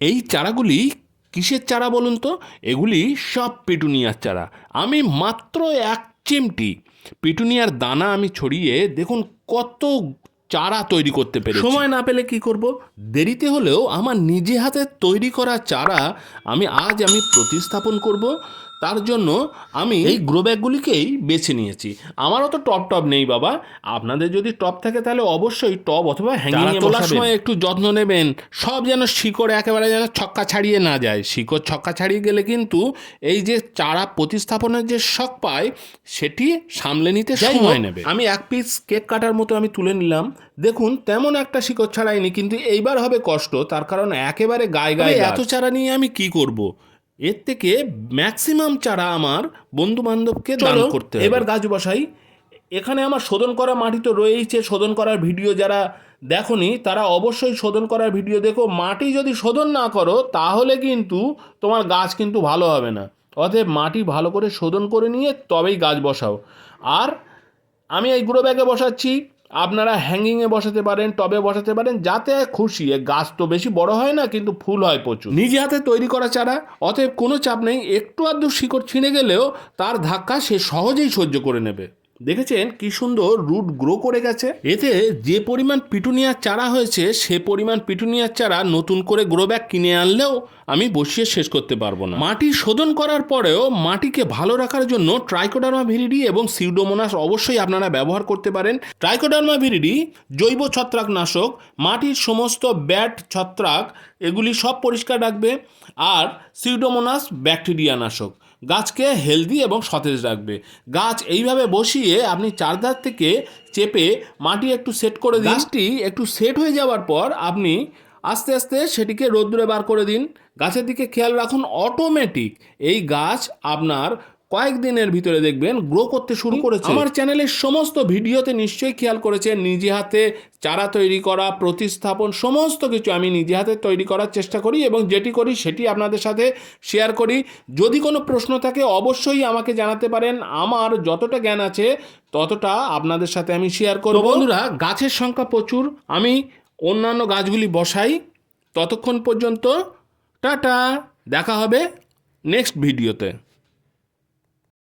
এই চারাগুলি কিসের চারা বলুন তো? এগুলি সব পিটুনিয়ার চারা। আমি মাত্র এক চিমটি পিটুনিয়ার দানা আমি ছড়িয়ে দেখুন কত চারা তৈরি করতে পেরেছি। সময় না পেলে কি করব? দেরিতে হলেও আমার নিজে হাতে তৈরি করা চারা আমি প্রতিস্থাপন করব। তার জন্য আমি এই গ্রো ব্যাগগুলিকেই বেছে নিয়েছি। আমারও তো টব নেই বাবা। আপনাদের যদি টব থাকে তাহলে অবশ্যই টব অথবা হ্যাঙ্গিং এ তোলার সময় একটু যত্ন নেবেন। সব যেন শিকড় একেবারে যেন ছক্কা ছাড়িয়ে না যায়। শিকড় ছক্কা ছাড়িয়ে গেলে কিন্তু এই যে চারা প্রতিস্থাপনের যে শখ পায় সেটি সামলে নিতে সময় নেবে। আমি এক পিস কেক কাটার মতো আমি তুলে নিলাম। দেখুন তেমন একটা শিকড় ছাড়াইনি, কিন্তু এইবার হবে কষ্ট। তার কারণ একেবারে গায়ে এত চারা নিয়ে আমি কি করব? এর থেকে ম্যাক্সিমাম চারা আমার বন্ধু বান্ধবকে দান করতে হবে। এবার গাছ বসাই। এখানে আমার শোধন করা মাটি তো রয়েইছে। শোধন করার ভিডিও যারা দেখোনি তারা অবশ্যই শোধন করার ভিডিও দেখো। মাটি যদি শোধন না করো তাহলে কিন্তু তোমার গাছ কিন্তু ভালো হবে না। অতএব মাটি ভালো করে শোধন করে নিয়ে তবেই গাছ বসাও। আর আমি এই গ্রো ব্যাগে বসাচ্ছি, আপনারা হ্যাঙ্গিংয়ে বসাতে পারেন, টবে বসাতে পারেন, যাতে খুশি। গাছ তো বেশি বড় হয় না, কিন্তু ফুল হয় প্রচুর। নিজে হাতে তৈরি করা চারা, অতএব কোনো চাপ নেই। একটু আধটু শিকড় ছিঁড়ে গেলেও তার ধাক্কা সে সহজেই সহ্য করে নেবে। দেখেছেন কি সুন্দর রুট গ্রো করে গেছে। এতে যে পরিমাণ পিটুনিয়ার চারা হয়েছে সে পরিমাণ পিটুনিয়ার চারা নতুন করে গ্রো ব্যাগ কিনে আনলেও আমি বসিয়ে শেষ করতে পারবো না। মাটি শোধন করার পরেও মাটিকে ভালো রাখার জন্য ট্রাইকোডার্মা ভিরিডি এবং সিউডোমোনাস অবশ্যই আপনারা ব্যবহার করতে পারেন। ট্রাইকোডার্মা ভিরিডি জৈব ছত্রাকনাশক, মাটির সমস্ত ব্যাড ছত্রাক এগুলি সব পরিষ্কার রাখবে। আর সিউডোমোনাস ব্যাকটেরিয়া নাশক, গাছকে হেলদি এবং সতেজ রাখবে। গাছ এইভাবে বসিয়ে আপনি চারধার থেকে চেপে মাটি একটু সেট করে দিন। গাছটি একটু সেট হয়ে যাওয়ার পর আপনি আস্তে আস্তে সেটিকে রোদ্দুরে বার করে দিন। গাছের দিকে খেয়াল রাখুন, অটোমেটিক এই গাছ আপনার কয়েকদিনের ভিতরে দেখবেন গ্রো করতে শুরু করেছে। আমার চ্যানেলের সমস্ত ভিডিওতে নিশ্চয়ই খেয়াল করেছেন, নিজে হাতে চারা তৈরি করা, প্রতিস্থাপন সমস্ত কিছু আমি নিজে হাতে তৈরি করার চেষ্টা করি এবং যেটি করি সেটি আপনাদের সাথে শেয়ার করি। যদি কোনো প্রশ্ন থাকে অবশ্যই আমাকে জানাতে পারেন। আমার যতটা জ্ঞান আছে ততটা আপনাদের সাথে আমি শেয়ার করব। বন্ধুরা, গাছের সংখ্যা প্রচুর, আমি অন্যান্য গাছগুলি বসাই। ততক্ষণ পর্যন্ত টাটা, দেখা হবে নেক্সট ভিডিওতে।